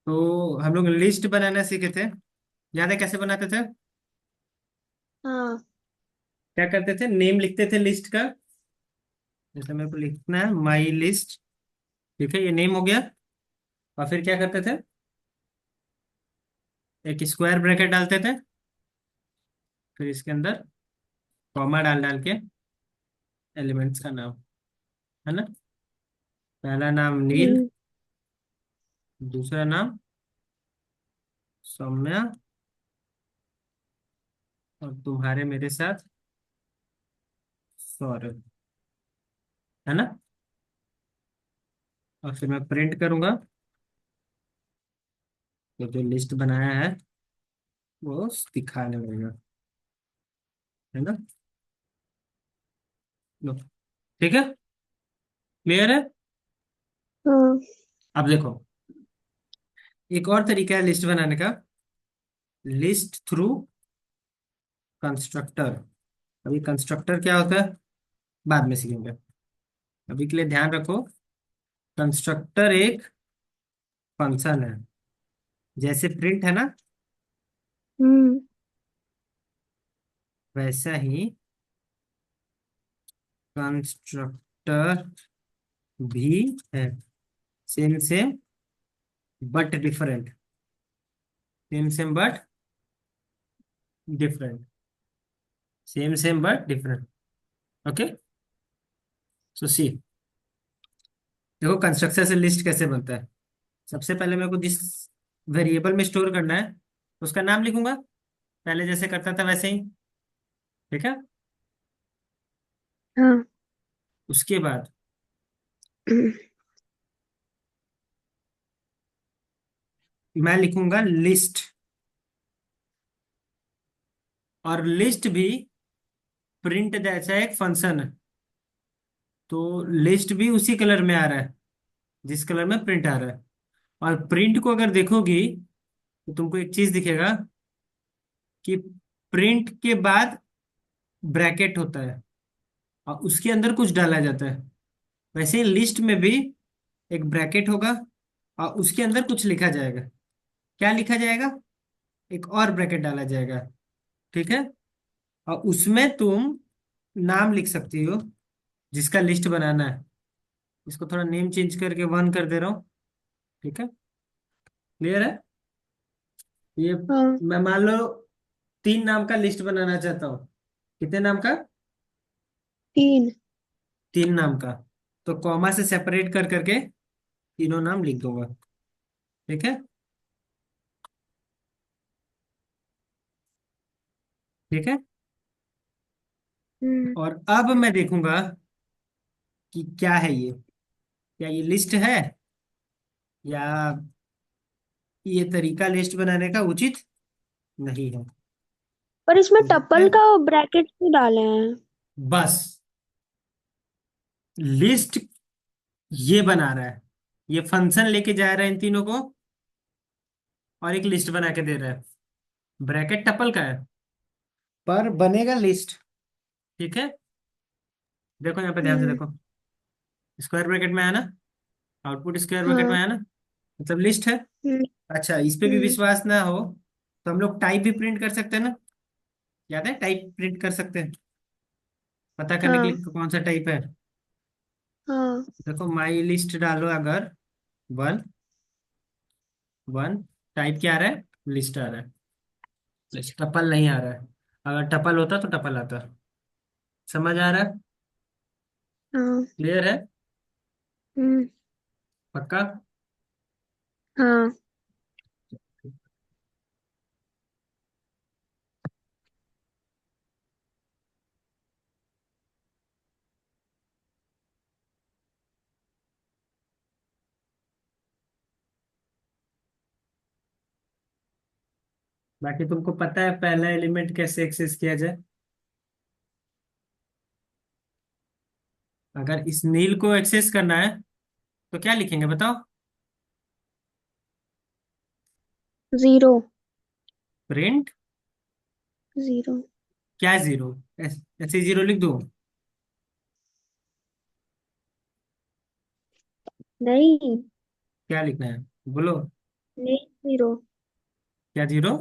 तो हम लोग लिस्ट बनाना सीखे थे। याद है कैसे बनाते थे? हाँ। क्या करते थे, नेम लिखते थे लिस्ट का। जैसे मेरे को लिखना है माई लिस्ट। ठीक है, ये नेम हो गया। और फिर क्या करते थे, एक स्क्वायर ब्रैकेट डालते थे, फिर इसके अंदर कॉमा डाल डाल के एलिमेंट्स का नाम, है ना। पहला नाम नील, हम्म। दूसरा नाम सौम्या, और तुम्हारे मेरे साथ सौरभ, है ना। और फिर मैं प्रिंट करूंगा, तो जो लिस्ट बनाया है वो दिखाने लगेगा, है ना। लो, ठीक है, क्लियर है। हाँ। अब देखो, एक और तरीका है लिस्ट बनाने का, लिस्ट थ्रू कंस्ट्रक्टर। अभी कंस्ट्रक्टर क्या होता है बाद में सीखेंगे, अभी के लिए ध्यान रखो। कंस्ट्रक्टर एक फंक्शन है, जैसे प्रिंट है ना, हम्म। वैसा ही कंस्ट्रक्टर भी है। Same same but different, same same but different, same same but different. Okay, so see, देखो कंस्ट्रक्टर से लिस्ट कैसे बनता है। सबसे पहले मेरे को जिस वेरिएबल में स्टोर करना है उसका नाम लिखूंगा, पहले जैसे करता था वैसे ही। ठीक है, हाँ। उसके बाद मैं लिखूंगा लिस्ट, और लिस्ट भी प्रिंट जैसा एक फंक्शन है। तो लिस्ट भी उसी कलर में आ रहा है जिस कलर में प्रिंट आ रहा है। और प्रिंट को अगर देखोगी तो तुमको एक चीज दिखेगा कि प्रिंट के बाद ब्रैकेट होता है और उसके अंदर कुछ डाला जाता है। वैसे ही लिस्ट में भी एक ब्रैकेट होगा और उसके अंदर कुछ लिखा जाएगा। क्या लिखा जाएगा? एक और ब्रैकेट डाला जाएगा। ठीक है, और उसमें तुम नाम लिख सकती हो जिसका लिस्ट बनाना है। इसको थोड़ा नेम चेंज करके 1 कर दे रहा हूँ। ठीक है, क्लियर है। ये हाँ। मैं मान लो 3 नाम का लिस्ट बनाना चाहता हूँ। कितने नाम का? 3। 3 नाम का। तो कॉमा से सेपरेट कर करके तीनों नाम लिख दूंगा। ठीक है, ठीक है। हम्म। और अब मैं देखूंगा कि क्या है ये, क्या ये लिस्ट है या ये तरीका लिस्ट बनाने का उचित नहीं है। पर इसमें तो देखते टपल हैं। का ब्रैकेट क्यों डाले हैं? बस लिस्ट ये बना रहा है, ये फंक्शन लेके जा रहा है इन तीनों को, और एक लिस्ट बना के दे रहा है। ब्रैकेट टपल का है पर बनेगा लिस्ट। ठीक है, देखो यहाँ पे ध्यान से हम्म। देखो, स्क्वायर ब्रैकेट में आया ना, आउटपुट स्क्वायर ब्रैकेट में हाँ। आया ना, मतलब लिस्ट है। हम्म। अच्छा, इस पे भी हम्म। विश्वास ना हो तो हम लोग टाइप भी प्रिंट कर सकते हैं ना। याद है टाइप प्रिंट कर सकते हैं, पता करने के हाँ। लिए कौन सा टाइप है। हाँ। देखो माई लिस्ट डालो अगर, वन वन, टाइप क्या आ रहा है, लिस्ट आ रहा है, लिस्ट टपल नहीं आ रहा है। अगर टपल होता तो टपल आता। समझ आ रहा है? हाँ। क्लियर है? हम्म। पक्का? हाँ। बाकी तुमको पता है पहला एलिमेंट कैसे एक्सेस किया जाए? अगर इस नील को एक्सेस करना है तो क्या लिखेंगे बताओ? 0। प्रिंट 0। क्या, जीरो? ऐसे जीरो लिख दो? नहीं। क्या लिखना है बोलो? ने जीरो। क्या जीरो?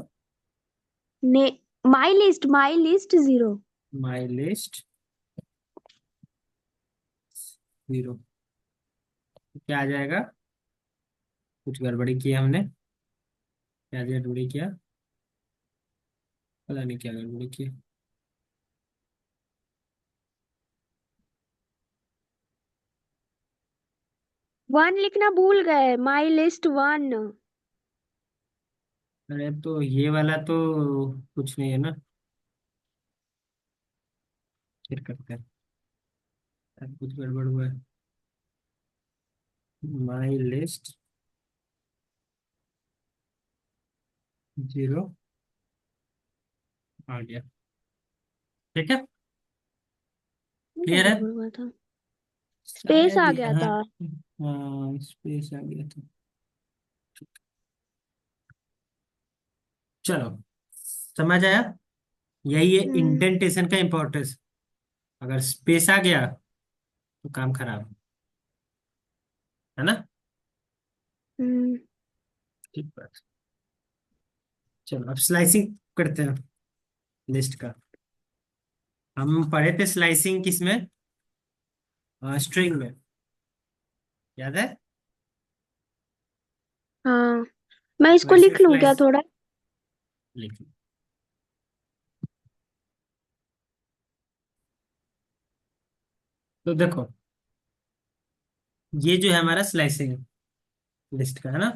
ने my list zero. My list zero. क्या आ जाएगा? कुछ गड़बड़ी की हमने। क्या गड़बड़ी किया? पता नहीं क्या गड़बड़ी की। वन लिखना भूल गए, माई लिस्ट वन। अरे तो ये वाला तो कुछ नहीं है ना। फिर करते हैं। अब कुछ गड़बड़ हुआ है। माई लिस्ट जीरो आ गया। ठीक है। क्या क्लियर है? गड़बड़ हुआ था? स्पेस शायद आ गया यहाँ। था। हाँ, स्पेस आ गया था। चलो, समझ आया। यही है हम्म। इंडेंटेशन का इंपॉर्टेंस। अगर स्पेस आ गया तो काम खराब। है ना? हम्म। ठीक बात। चलो अब स्लाइसिंग करते हैं लिस्ट का। हम पढ़े थे स्लाइसिंग किसमें? स्ट्रिंग में। याद है? हाँ, मैं इसको वैसे लिख लूं क्या स्लाइस थोड़ा? लिख लो। तो देखो, ये जो है हमारा स्लाइसिंग लिस्ट का है ना,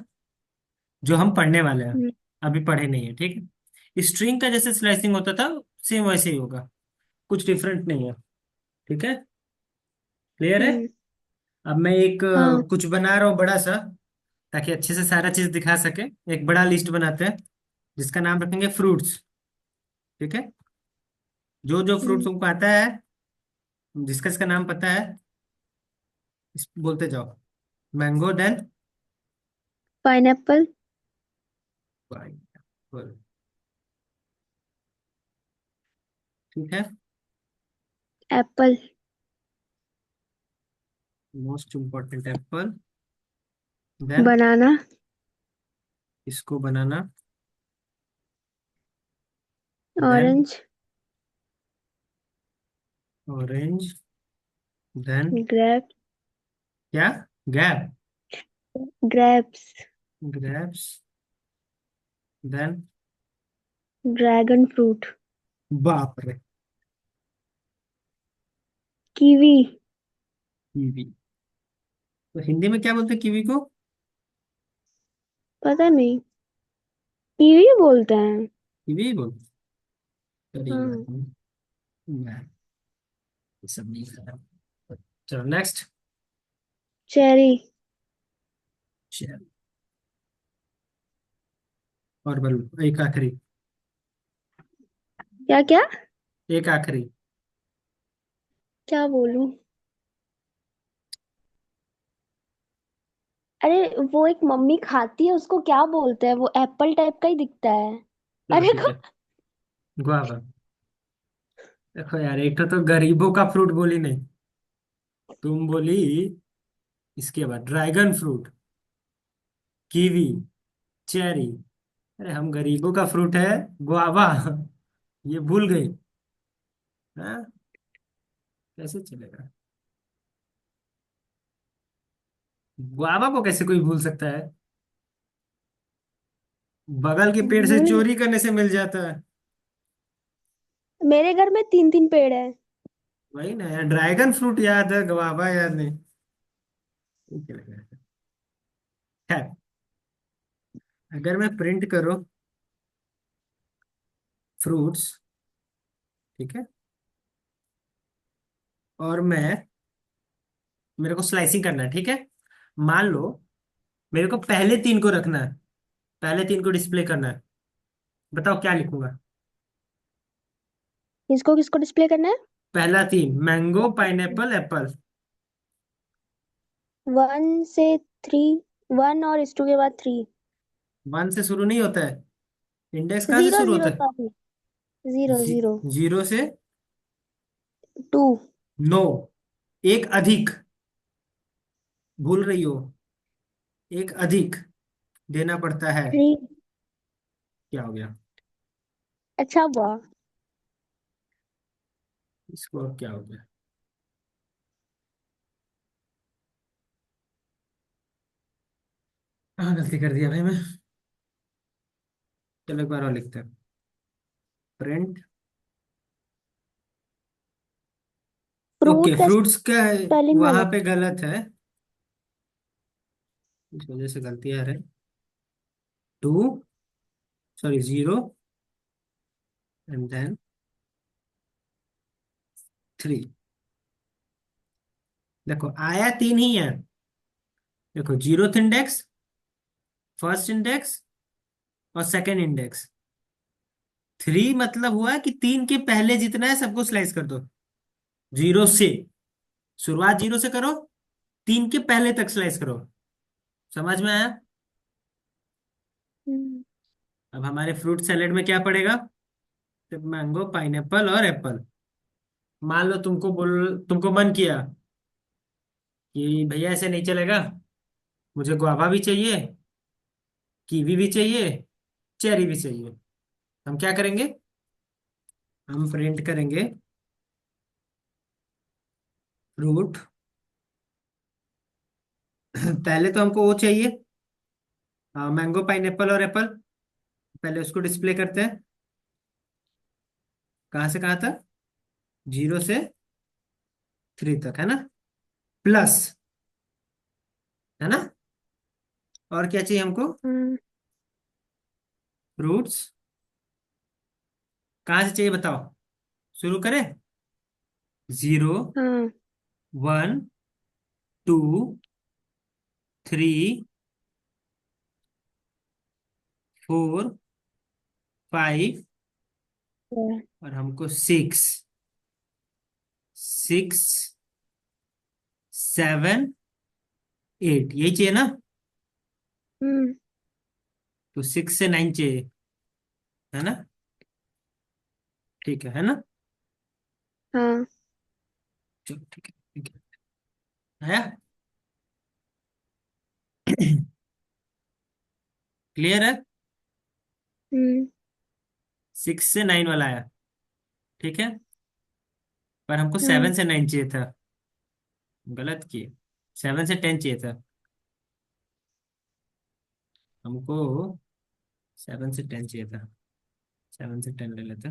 जो हम पढ़ने वाले हैं। हम्म। अभी पढ़े नहीं है, ठीक है। स्ट्रिंग का जैसे स्लाइसिंग होता था, सेम वैसे ही होगा। कुछ डिफरेंट नहीं है। ठीक है। क्लियर है? हम्म। अब मैं एक हाँ। कुछ बना रहा हूँ बड़ा सा, ताकि अच्छे से सारा चीज दिखा सके। एक बड़ा लिस्ट बनाते हैं जिसका नाम रखेंगे फ्रूट्स। ठीक है। जो जो फ्रूट्स हम्म। तुमको आता है, जिसका इसका नाम पता है, बोलते जाओ। Mango, then pineapple. पाइनएप्पल। ठीक है। Apple. Most important apple. Then banana. इसको banana. Then orange. Orange. Then grape. क्या? Gap. Grapes. Grapes. Then dragon fruit. बाप रे। कीवी। कीवी। तो हिंदी में क्या बोलते हैं कीवी को? पता नहीं, कीवी बोलते हैं। कीवी ही बोलते हैं। अरे बात हाँ। नहीं। मैं ये सब नहीं खाता। चलो नेक्स्ट। चेरी। और बोलो एक आखिरी। क्या क्या? एक आखिरी। क्या बोलूं? अरे, वो एक मम्मी खाती है, उसको क्या बोलते हैं? वो एप्पल टाइप का ही दिखता है। चलो अरे ठीक है। गुआवा। देखो यार, एक तो गरीबों का फ्रूट बोली नहीं, तुम बोली इसके बाद ड्रैगन फ्रूट, कीवी, चेरी। अरे हम गरीबों का फ्रूट है गुआवा। ये भूल गई? हाँ, कैसे चलेगा? गुआवा को कैसे कोई भूल सकता है? बगल के पेड़ से भूल। चोरी करने से मिल जाता है। मेरे घर में तीन तीन पेड़ है। वही ना यार, ड्रैगन फ्रूट याद है, गुआवा याद नहीं। ये चलेगा। खैर, अगर मैं प्रिंट करूं फ्रूट्स, ठीक है, और मैं, मेरे को स्लाइसिंग करना है, ठीक है। मान लो मेरे को पहले तीन को रखना है, पहले तीन को डिस्प्ले करना है। बताओ क्या लिखूंगा? इसको किसको डिस्प्ले करना है? पहला तीन, मैंगो, पाइनएप्पल, एप्पल। वन से थ्री। वन और इस टू के बाद थ्री। वन से शुरू नहीं होता है। इंडेक्स कहाँ से जीरो शुरू होता जीरो, है? सॉरी। Zero zero. जीरो से टू। नो। एक अधिक, भूल रही हो। एक अधिक। देना पड़ता है। थ्री। क्या हो गया? अच्छा हुआ। इसको अब क्या हो गया? हाँ, गलती कर दिया भाई मैं। चलो एक बार और लिखते हैं। प्रिंट। ओके, फ्रूट का फ्रूट्स का स्पेलिंग वहां गलत। पे गलत है। इस वजह से गलती आ रही है। Two, sorry, zero, and then three. देखो आया तीन ही है। देखो, जीरोथ इंडेक्स, फर्स्ट इंडेक्स और सेकंड इंडेक्स। थ्री मतलब हुआ कि तीन के पहले जितना है सबको स्लाइस कर दो। जीरो से शुरुआत, जीरो से करो, तीन के पहले तक स्लाइस करो। समझ में आया? हम्म। अब हमारे फ्रूट सैलेड में क्या पड़ेगा? तो मैंगो, पाइनएप्पल और एप्पल। मान लो तुमको मन किया कि भैया ऐसे नहीं चलेगा, मुझे गुआवा भी चाहिए, कीवी भी चाहिए, चेरी भी चाहिए। हम क्या करेंगे? हम प्रिंट करेंगे फ्रूट। पहले तो हमको वो चाहिए, मैंगो, पाइनएप्पल और एप्पल। पहले उसको डिस्प्ले करते हैं। कहाँ से कहाँ तक? जीरो से थ्री तक, है ना? प्लस, है ना? और क्या चाहिए हमको? हाँ। फ्रूट्स। कहाँ से चाहिए बताओ? शुरू करें। जीरो, हाँ। One, two, three, four, five, और हमको सिक्स। सिक्स, सेवन, एट, यही चाहिए ना? हम्म। तो सिक्स से नाइन चाहिए, है ना? ठीक है ना? हाँ। चलो ठीक है, ठीक है। क्लियर है? हम्म। सिक्स से नाइन वाला आया। ठीक है। पर हमको हाँ। सेवन से नाइन चाहिए था। गलत किए। सेवन से टेन चाहिए था हमको। सेवन से टेन चाहिए था। सेवन से टेन ले लेते।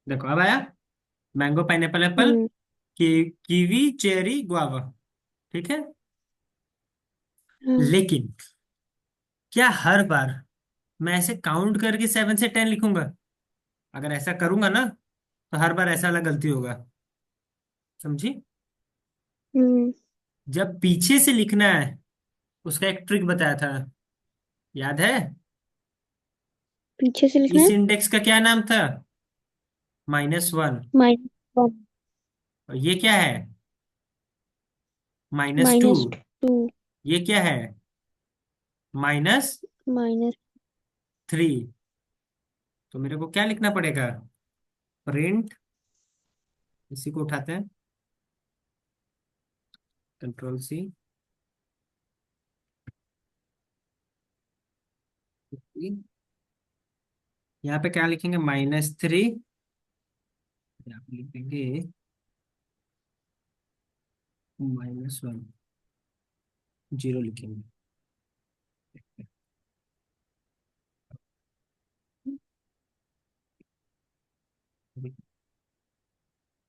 देखो अब आया। Mango, pineapple, apple, hmm. Kiwi, cherry, guava. ठीक है। हाँ। लेकिन क्या हर बार मैं ऐसे काउंट करके सेवन से टेन लिखूंगा? अगर ऐसा करूंगा ना, तो हर बार ऐसा वाला गलती होगा। समझी? हम्म। जब पीछे से लिखना है, उसका एक ट्रिक बताया था, याद है? पीछे से लिखना इस है। इंडेक्स का क्या नाम था? -1। -1। और ये क्या है? -2। -2। ये क्या है? माइनस। -3। तो मेरे को क्या लिखना पड़ेगा? प्रिंट, इसी को उठाते हैं, Ctrl+C। यहाँ पे क्या लिखेंगे? -3। यहाँ पे लिखेंगे -1, जीरो लिखेंगे।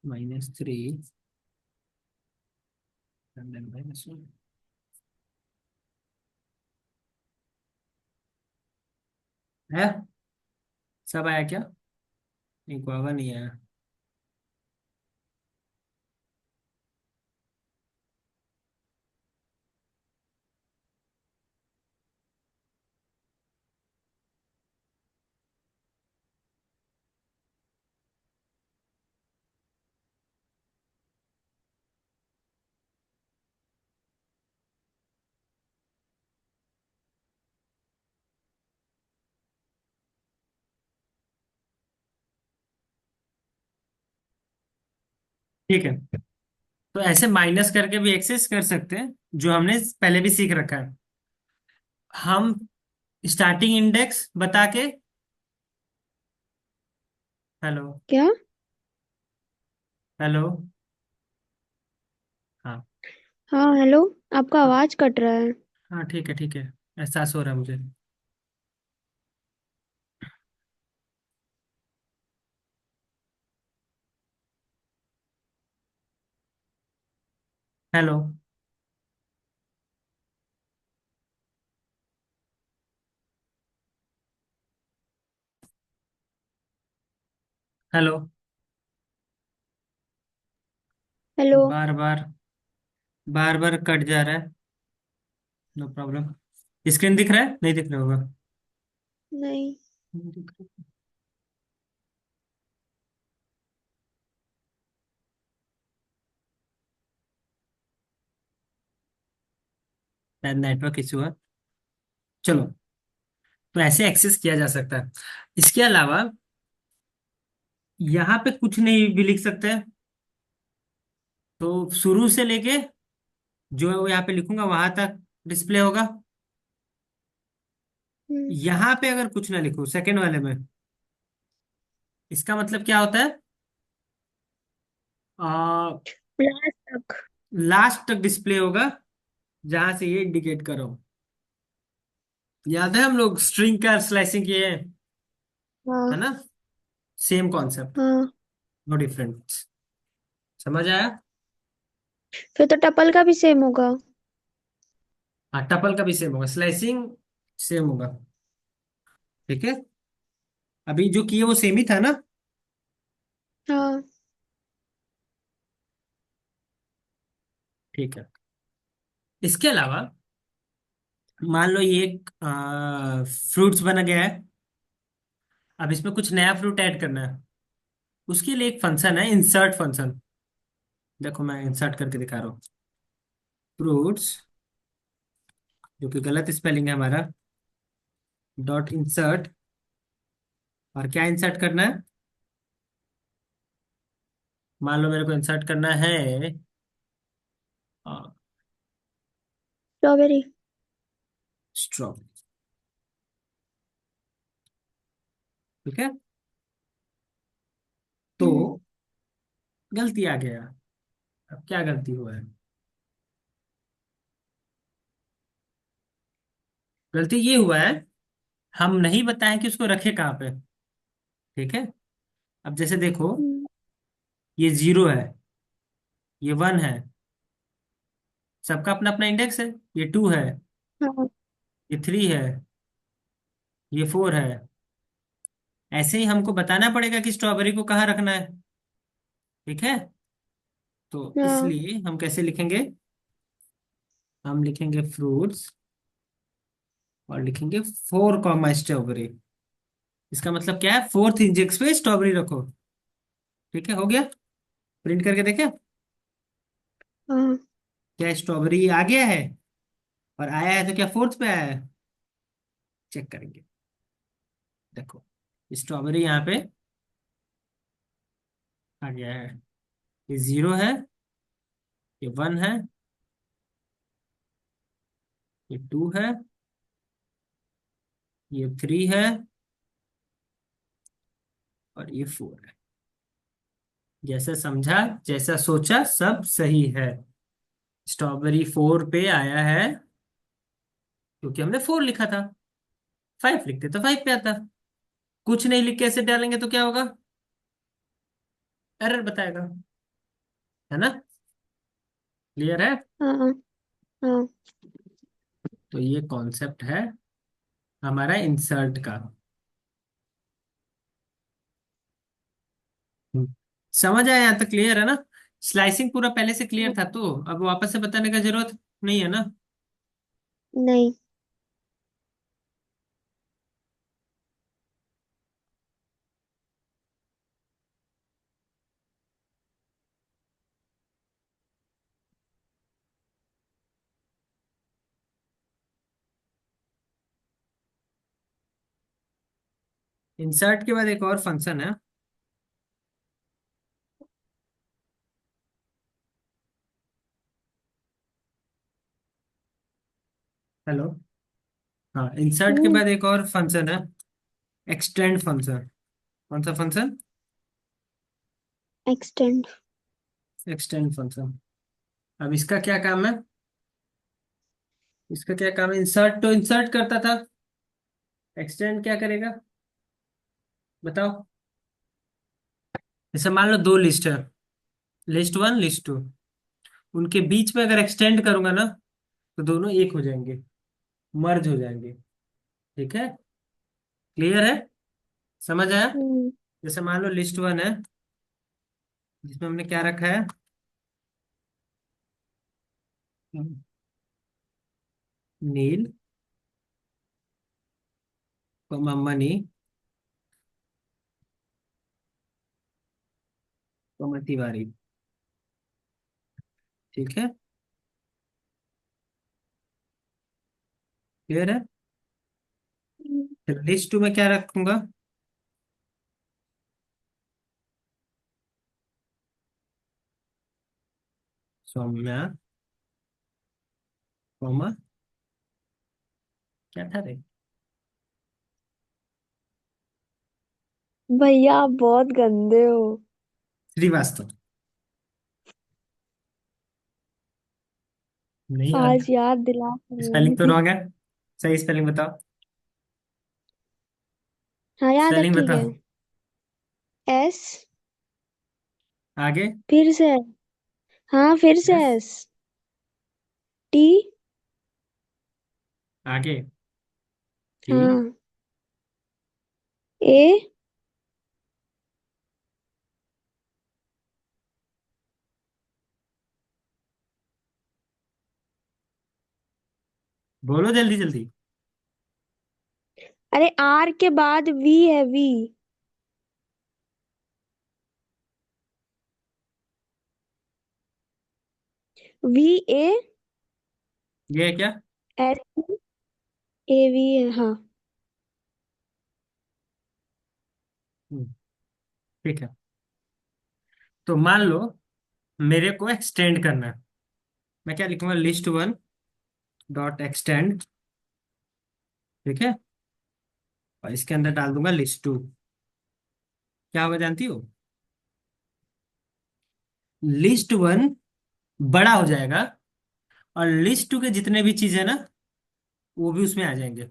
-3 and then -1। है? सब आया क्या? नहीं, गुआवा नहीं आया। ठीक है, तो ऐसे माइनस करके भी एक्सेस कर सकते हैं, जो हमने पहले भी सीख रखा है। हम स्टार्टिंग इंडेक्स बता के। हेलो। क्या? हेलो। हाँ। हाँ हेलो। आपका हाँ। आवाज कट रहा है। हाँ ठीक है ठीक है, एहसास हो रहा है मुझे। हेलो। हेलो। हेलो। बार बार, बार बार कट जा रहा है। No problem. स्क्रीन दिख रहा है, नहीं दिख रहा होगा। नहीं। नहीं दिख रहा। शायद नेटवर्क इशू है। चलो, तो ऐसे एक्सेस किया जा सकता है। इसके अलावा यहाँ पे कुछ नहीं भी लिख सकते हैं। तो शुरू से लेके जो यहाँ पे लिखूंगा वहां तक डिस्प्ले होगा। हम्म। यहाँ पे अगर कुछ ना लिखो सेकंड वाले में, इसका मतलब क्या होता है? लास्ट तक। लास्ट तक डिस्प्ले होगा, जहां से ये इंडिकेट करो। याद है हम लोग स्ट्रिंग का स्लाइसिंग किए हैं, है हाँ। ना? सेम कॉन्सेप्ट, हाँ। No difference. समझ आया? फिर तो टपल का भी सेम होगा। हाँ, टपल का भी सेम होगा, स्लाइसिंग सेम होगा। ठीक है, अभी जो किए वो सेम ही था ना। हाँ। ठीक है। इसके अलावा मान लो ये एक फ्रूट्स बना गया है। अब इसमें कुछ नया फ्रूट ऐड करना है। उसके लिए एक फंक्शन है, इंसर्ट फंक्शन। देखो मैं इंसर्ट करके दिखा रहा हूँ। फ्रूट्स, जो कि गलत स्पेलिंग है हमारा, डॉट इंसर्ट। और क्या इंसर्ट करना है? मान लो मेरे को इंसर्ट करना है स्ट्रॉबेरी। स्ट्रॉबेरी। ठीक है, तो हम्म। गलती आ गया। अब क्या गलती हुआ है? गलती ये हुआ है, हम नहीं बताएं कि उसको रखे कहाँ पे। ठीक है, अब जैसे देखो, हम्म। ये जीरो है, ये वन है, सबका अपना अपना इंडेक्स है। ये टू है, हाँ। ये थ्री है, ये फोर है। ऐसे ही हमको बताना पड़ेगा कि स्ट्रॉबेरी को कहाँ रखना है। ठीक है, तो हाँ। इसलिए हम कैसे लिखेंगे? हम लिखेंगे फ्रूट्स और लिखेंगे फोर कॉमा स्ट्रॉबेरी। इसका मतलब क्या है? फोर्थ इंडेक्स पे स्ट्रॉबेरी रखो। ठीक है, हो गया। प्रिंट करके देखें, हाँ। क्या स्ट्रॉबेरी आ गया है? और आया है तो क्या फोर्थ पे आया है? चेक करेंगे। देखो, स्ट्रॉबेरी यहाँ पे आ गया है। ये जीरो है, ये वन है, ये टू है, ये थ्री है, और ये फोर है। जैसा समझा, जैसा सोचा, सब सही है। स्ट्रॉबेरी फोर पे आया है क्योंकि हमने फोर लिखा था। फाइव लिखते तो फाइव पे आता। कुछ नहीं लिख के ऐसे डालेंगे तो क्या होगा? एरर बताएगा, है ना? क्लियर है? हाँ। हाँ। तो ये कॉन्सेप्ट है हमारा इंसर्ट का। हम्म। समझ आया यहाँ तक? क्लियर है ना? स्लाइसिंग पूरा पहले से क्लियर था, तो अब वापस से बताने का जरूरत नहीं है ना। नहीं। इंसर्ट के बाद एक और फंक्शन है, हेलो। हाँ, इंसर्ट के हम्म। बाद एक और फंक्शन है, एक्सटेंड फंक्शन। कौन सा फंक्शन? एक्सटेंड। Extend function. अब इसका क्या काम है? इसका क्या काम है? इंसर्ट तो इंसर्ट करता था, एक्सटेंड क्या करेगा बताओ। जैसे मान लो दो लिस्ट है, लिस्ट वन लिस्ट टू, उनके बीच में अगर एक्सटेंड करूंगा ना, तो दोनों एक हो जाएंगे, मर्ज हो जाएंगे। ठीक है? क्लियर है? समझ आया? हम्म। जैसे मान लो लिस्ट वन है, जिसमें हमने क्या रखा है, नील, मनी, तिवारी। ठीक है? क्लियर है? हम्म। फिर लिस्ट टू में क्या रखूंगा? सौम्या, कॉमा, क्या था रे? भैया आप बहुत गंदे हो। श्रीवास्तव। नहीं आज आता? याद दिला स्पेलिंग तो रहे। रॉन्ग है, सही स्पेलिंग बताओ। हाँ याद है, स्पेलिंग ठीक है। बताओ। एस। आगे? फिर से। हाँ फिर से यस। एस। टी। आगे? टी? हाँ। ए। बोलो जल्दी जल्दी। अरे आर के बाद वी है, वी। V A. ये है क्या? एस। ए वी है, हाँ। हम्म, ठीक है। तो मान लो मेरे को एक्सटेंड करना है, मैं क्या लिखूंगा? List one dot extend. ठीक है? और इसके अंदर डाल दूंगा लिस्ट टू। क्या होगा जानती हो? लिस्ट वन बड़ा हो जाएगा, और लिस्ट टू के जितने भी चीज है ना, वो भी उसमें आ जाएंगे।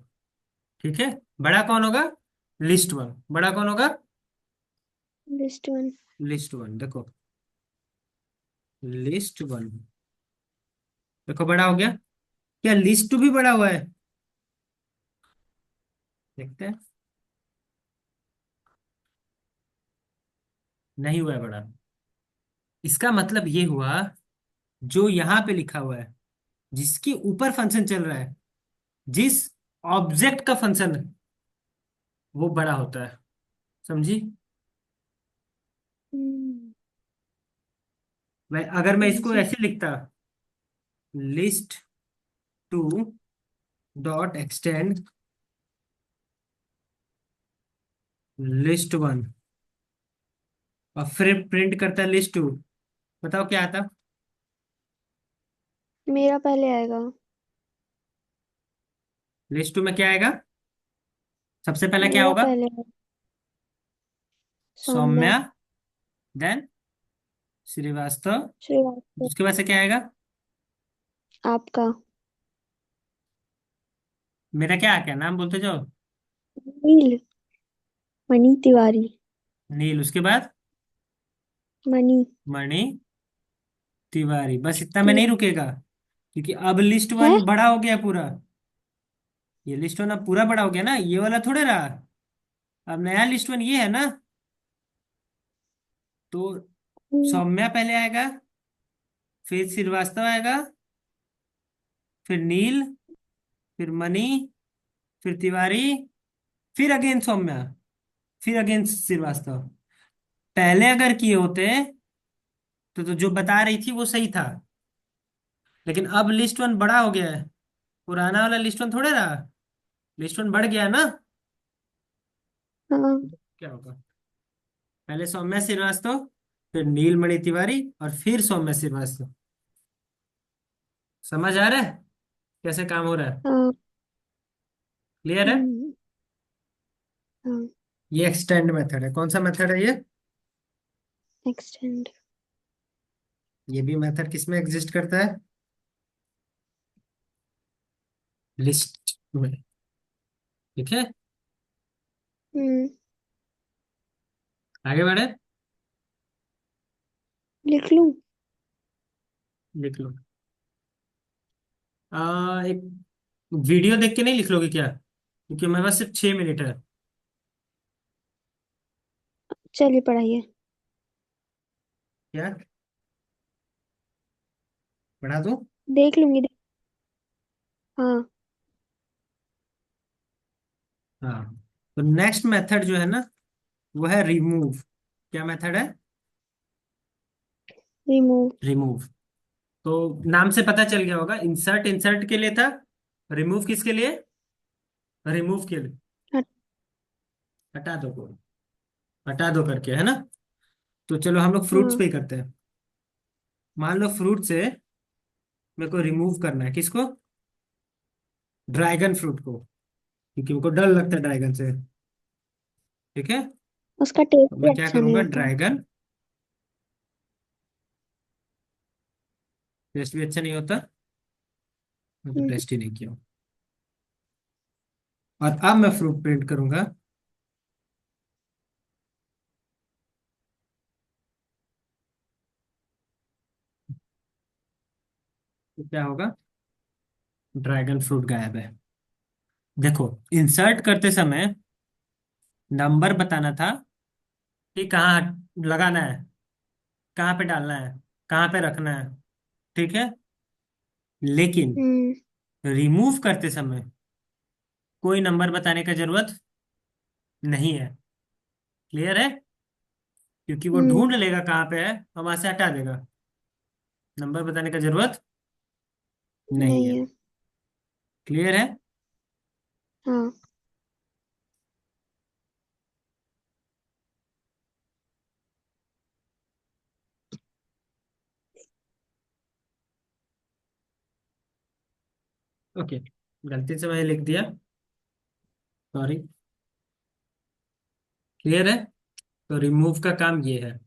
ठीक है? बड़ा कौन होगा? List one. बड़ा कौन होगा? List one. List one. देखो, लिस्ट वन, देखो बड़ा हो गया। क्या लिस्ट टू भी बड़ा हुआ है? देखते हैं। नहीं हुआ है बड़ा। इसका मतलब ये हुआ, जो यहां पे लिखा हुआ है, जिसके ऊपर फंक्शन चल रहा है, जिस ऑब्जेक्ट का फंक्शन है, वो बड़ा होता है। समझी? हम्म। मैं इसको समझी। ऐसे लिखता, list to dot extend list one, और फिर प्रिंट करता है लिस्ट टू। बताओ क्या आता? मेरा पहले आएगा। लिस्ट टू में क्या आएगा? सबसे पहला क्या मेरा होगा? पहले आएगा। सौम्या। सौम्या, देन श्रीवास्तव। श्रीवास्तव। उसके बाद से क्या आएगा? आपका। मेरा क्या आ गया? नाम बोलते जाओ। नील। मनी तिवारी। नील। उसके बाद मनी मणि तिवारी। बस इतना में नहीं तिवारी। रुकेगा, क्योंकि अब लिस्ट है। वन बड़ा हो गया पूरा। ये लिस्ट वन अब पूरा बड़ा हो गया ना, ये वाला थोड़े रहा। अब नया लिस्ट वन ये है ना। तो हम्म। सौम्या पहले आएगा, फिर श्रीवास्तव आएगा, फिर नील, फिर मणि, फिर तिवारी, फिर अगेन सौम्या, फिर अगेन श्रीवास्तव। पहले अगर किए होते तो जो बता रही थी वो सही था, लेकिन अब लिस्ट वन बड़ा हो गया है, पुराना वाला लिस्ट वन थोड़े रहा, लिस्ट वन बढ़ गया ना। हाँ। क्या होगा? पहले सौम्या श्रीवास्तव, फिर नीलमणि तिवारी, और फिर सौम्या श्रीवास्तव। समझ आ रहा है? कैसे काम हो रहा है? हाँ। क्लियर है? हम्म। हाँ। ये एक्सटेंड मेथड है। कौन सा मेथड है ये? एक्सटेंड। ये भी मेथड किस में एग्जिस्ट करता है? लिस्ट में। ठीक है। हम्म। आगे बढ़े। लिख लूं? लिख लो। एक वीडियो देख के नहीं लिख लोगे क्या? क्योंकि मेरे पास सिर्फ 6 मिनट है। चलिए पढ़ाइए। क्या? पढ़ा दूं? देख लूंगी। हाँ। हाँ। तो नेक्स्ट मेथड जो है ना, वो है रिमूव। क्या मेथड है? रिमूव। रिमूव। तो नाम से पता चल गया होगा, इंसर्ट इंसर्ट के लिए था। रिमूव किसके लिए? रिमूव के लिए। हटा दो को, हटा दो करके, है ना? तो चलो हम लोग फ्रूट्स हाँ। पे ही करते हैं। मान लो फ्रूट से मेरे को रिमूव करना है किसको? ड्रैगन फ्रूट को, क्योंकि मेरे को डर लगता है ड्रैगन से। ठीक है। उसका टेस्ट तो भी मैं क्या अच्छा नहीं करूंगा, होता। ड्रैगन। टेस्ट भी अच्छा नहीं होता। मैं तो हम्म। टेस्ट ही नहीं किया। और अब मैं फ्रूट प्रिंट करूंगा। तो क्या होगा? ड्रैगन फ्रूट गायब है। देखो, इंसर्ट करते समय नंबर बताना था कि कहाँ लगाना है, कहाँ पे डालना है, कहाँ पे रखना है। ठीक है। लेकिन हम्म। रिमूव करते समय कोई नंबर बताने का जरूरत नहीं है। क्लियर है? क्योंकि वो हम्म। ढूंढ लेगा कहाँ पे है और वहां से हटा देगा। नंबर बताने का जरूरत नहीं नहीं है। है। क्लियर है? हाँ। ओके। गलती से मैंने लिख दिया, सॉरी। क्लियर है? तो रिमूव का काम ये है।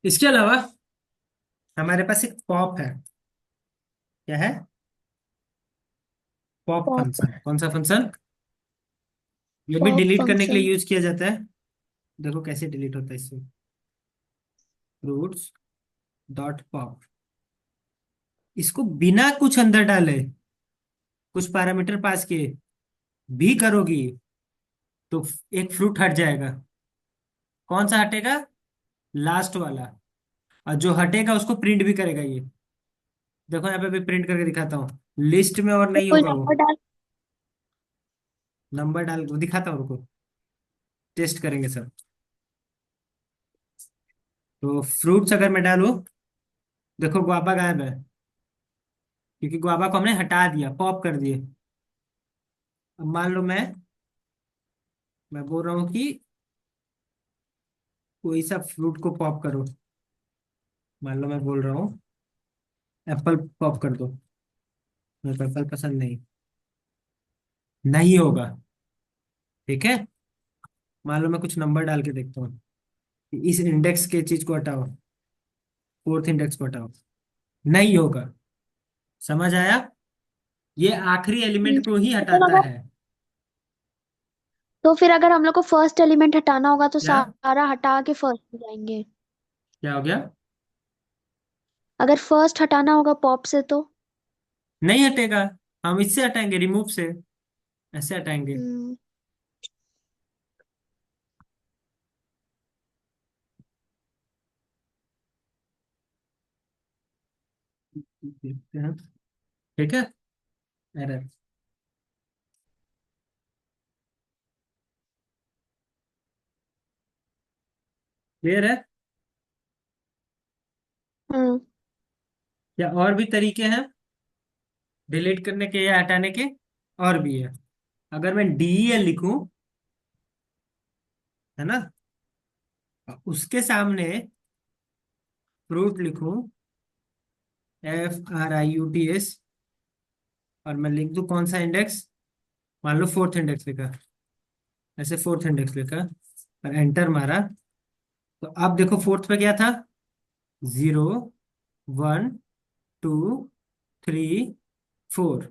इसके अलावा हमारे पास एक पॉप है। क्या है? Pop pop. फंक्शन। कौन सा फंक्शन? ये भी पॉप डिलीट करने के लिए फंक्शन। यूज किया जाता है। देखो कैसे डिलीट होता है इससे। Roots dot pop. इसको बिना कुछ अंदर डाले, कुछ पैरामीटर पास किए भी करोगी तो एक फ्रूट हट जाएगा। कौन सा हटेगा? लास्ट वाला। और जो हटेगा उसको प्रिंट भी करेगा ये। देखो यहाँ पे भी प्रिंट करके दिखाता हूँ। लिस्ट में और तो नहीं कोई होगा वो। नंबर डाल। नंबर डाल वो दिखाता हूँ, रुको। टेस्ट करेंगे सब। तो फ्रूट्स अगर मैं डालूं, देखो गुआवा गायब है, क्योंकि गुआवा को हमने हटा दिया, पॉप कर दिए। अब मान लो मैं बोल रहा हूँ कि कोई सा फ्रूट को पॉप करो। मान लो मैं बोल रहा हूँ एप्पल पॉप कर दो। मेरे को एप्पल पसंद नहीं। नहीं होगा। ठीक है। मान लो मैं कुछ नंबर डाल के देखता हूँ कि इस इंडेक्स के चीज को हटाओ, फोर्थ इंडेक्स को हटाओ। नहीं होगा। समझ आया? ये आखिरी एलिमेंट को ही तो फिर हटाता अगर है। तो फिर अगर हम लोग को फर्स्ट एलिमेंट हटाना होगा तो क्या? सारा हटा के फर्स्ट में जाएंगे। क्या हो गया? अगर फर्स्ट हटाना होगा पॉप से तो। नहीं हटेगा। हम इससे हटाएंगे, रिमूव से। ऐसे हटाएंगे। हम्म। देखते हैं। ठीक है। एरर। क्लियर है? हाँ। या और भी तरीके हैं डिलीट करने के या हटाने के? और भी है। अगर मैं DEL लिखूं, है ना, उसके सामने फ्रूट लिखूं, FRIUTS, और मैं लिख दूं कौन सा इंडेक्स, मान लो फोर्थ इंडेक्स लिखा, ऐसे फोर्थ इंडेक्स लिखा और एंटर मारा, तो अब देखो फोर्थ पे क्या था, 0 1 2 3 4,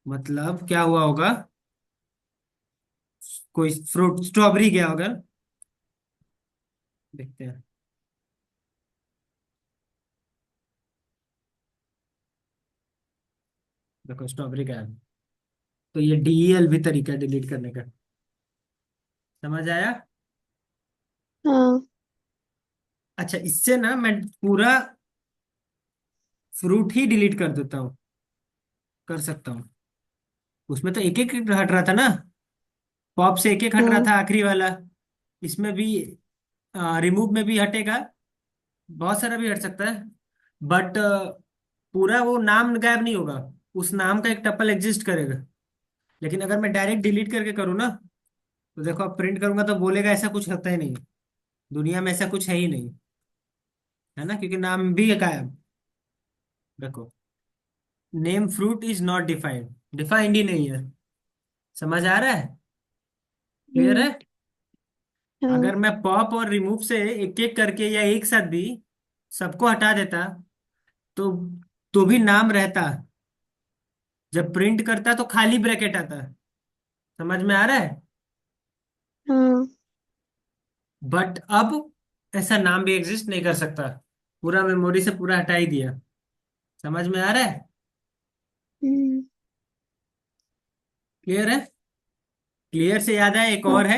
मतलब क्या हुआ होगा, कोई फ्रूट स्ट्रॉबेरी गया होगा, देखते हैं। देखो स्ट्रॉबेरी गया, तो ये DEL भी तरीका है डिलीट करने का, समझ आया। हाँ। अच्छा, इससे ना मैं पूरा फ्रूट ही डिलीट कर देता हूँ, कर सकता हूँ। उसमें तो एक एक हट रहा था ना, पॉप से एक एक हट रहा हाँ। था आखिरी वाला, इसमें भी रिमूव में भी हटेगा, बहुत सारा भी हट सकता है, बट पूरा वो नाम गायब नहीं होगा, उस नाम का एक टपल एग्जिस्ट करेगा। लेकिन अगर मैं डायरेक्ट डिलीट करके करूँ ना, तो देखो अब प्रिंट करूंगा तो बोलेगा ऐसा कुछ होता ही नहीं, दुनिया में ऐसा कुछ है ही नहीं, है ना, क्योंकि नाम भी है गायब। देखो, name fruit is not defined, defined ही नहीं है, समझ आ रहा है, क्लियर हम्म। है। हाँ। अगर मैं पॉप और रिमूव से एक एक करके या एक साथ भी सबको हटा देता, तो भी नाम रहता, जब प्रिंट करता तो खाली ब्रैकेट आता, समझ में आ रहा है। हाँ। बट अब ऐसा नाम भी एग्जिस्ट नहीं कर सकता, पूरा मेमोरी से पूरा हटा ही दिया, समझ में आ रहा है, हम्म। क्लियर है। क्लियर से याद है एक हाँ। और है,